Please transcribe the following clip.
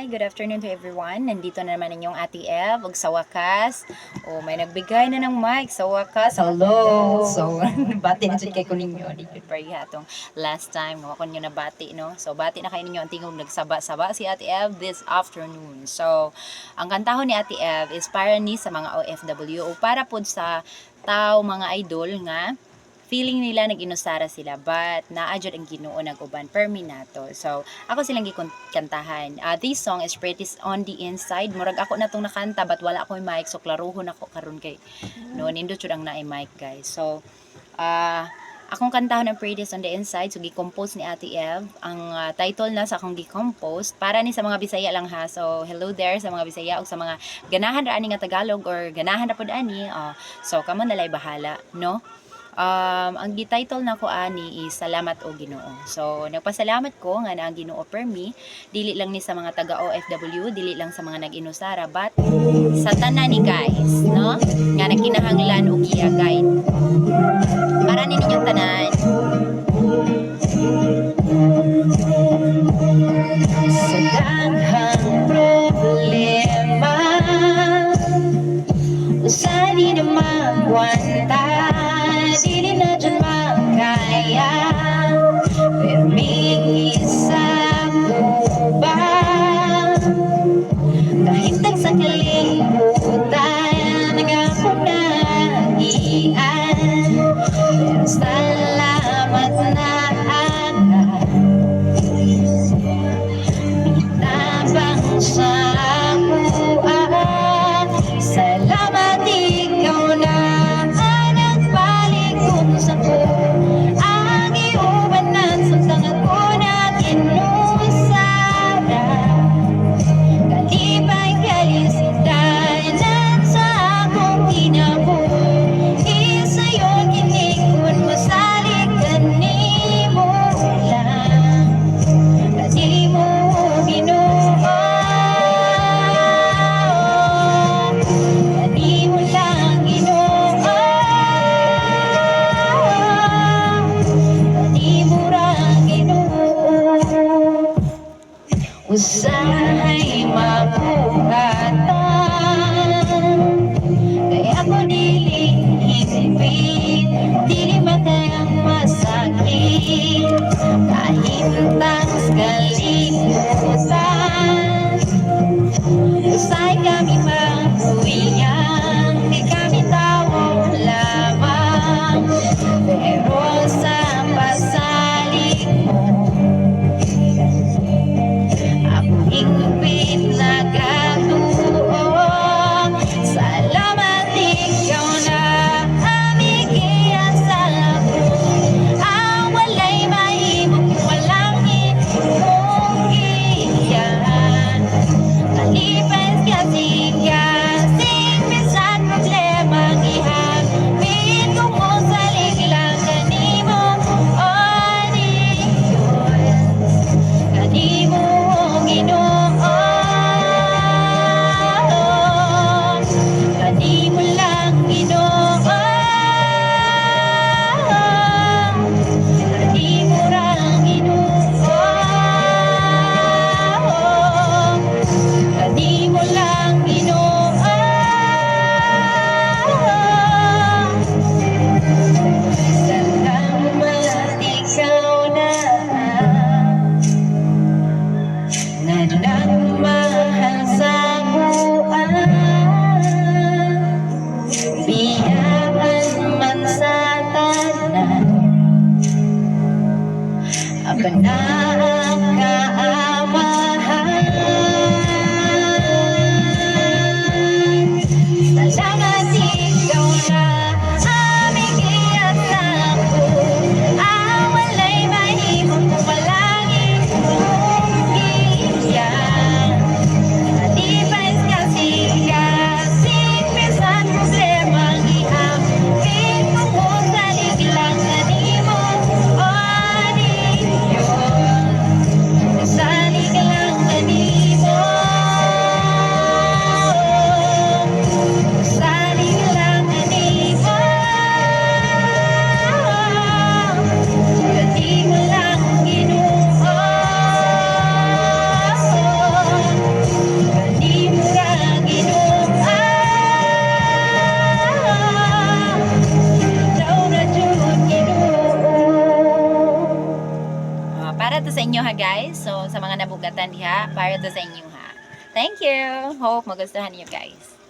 Hi, good afternoon to everyone. Nandito na naman inyong Ate Ev, ug sa wakas. May nagbigay na ng mic sa wakas. Hello! So, bati na dyan kay ko ninyo. Di good para hatong last time. Nga ko nyo na bati, no? So, bati na kayo ninyo ang tingog nagsaba-saba si Ate Ev this afternoon. So, ang kantahon ni Ate Ev is para ni sa mga OFW o para po sa tao, mga idol nga feeling nila nag-inusara sila but naadjud ang Ginoo nag-uban permi nato. So ako silang gikantahan. This song is pretty on the inside. Murag ako na tong nakanta but wala ko mic so klaruhon ako karon kay no nindo jud ang naay mic guys. So akong kantahon ang pretty on the inside so gi-compose ni Ate Ev. Ang title na sa akong gi-compose para ni sa mga Bisaya lang ha. So hello there sa mga Bisaya ug sa mga ganahan ra ani nga Tagalog or ganahan ra pud ani. So kamo nalay bahala no. Ang gi-title na ko ani is Salamat o Ginoo. So nagpasalamat ko nga na ang Ginoo permi dili lang ni sa mga taga OFW, dili lang sa mga nag-inusara but sa tanan ni guys, no? Nga nagkinahanglan og i-guide. Para ni ninyong tanan. Sa daghang problema usa di na magwanta. Dili na dyan makaya pero may isa ko ba kahit sa kalimutan nga ako naiyan pero salamat na agad itabang sa kuan salamat ikaw na sa ko ang iubanan sa tangan ko na inusara kalipay kalisidanan sa akong kinabuhi isayon kinikon mo salik kanimo lang kanimo Ginoo kanimo lang Ginoo usahay mabuhatan kaya ako dili higpit dili matayang masakit kahit tangs kalimutan usay kami maguyang di kami tao lamang pero sa pasalig mo higpit na katuo salamat ikaw na aming iasalapo ang walay mahimong walang iyan kalipay kasi sa inyo ha guys. So sa mga nabugatan diha, para to sa inyo ha. Thank you. Hope magustuhan niyo guys.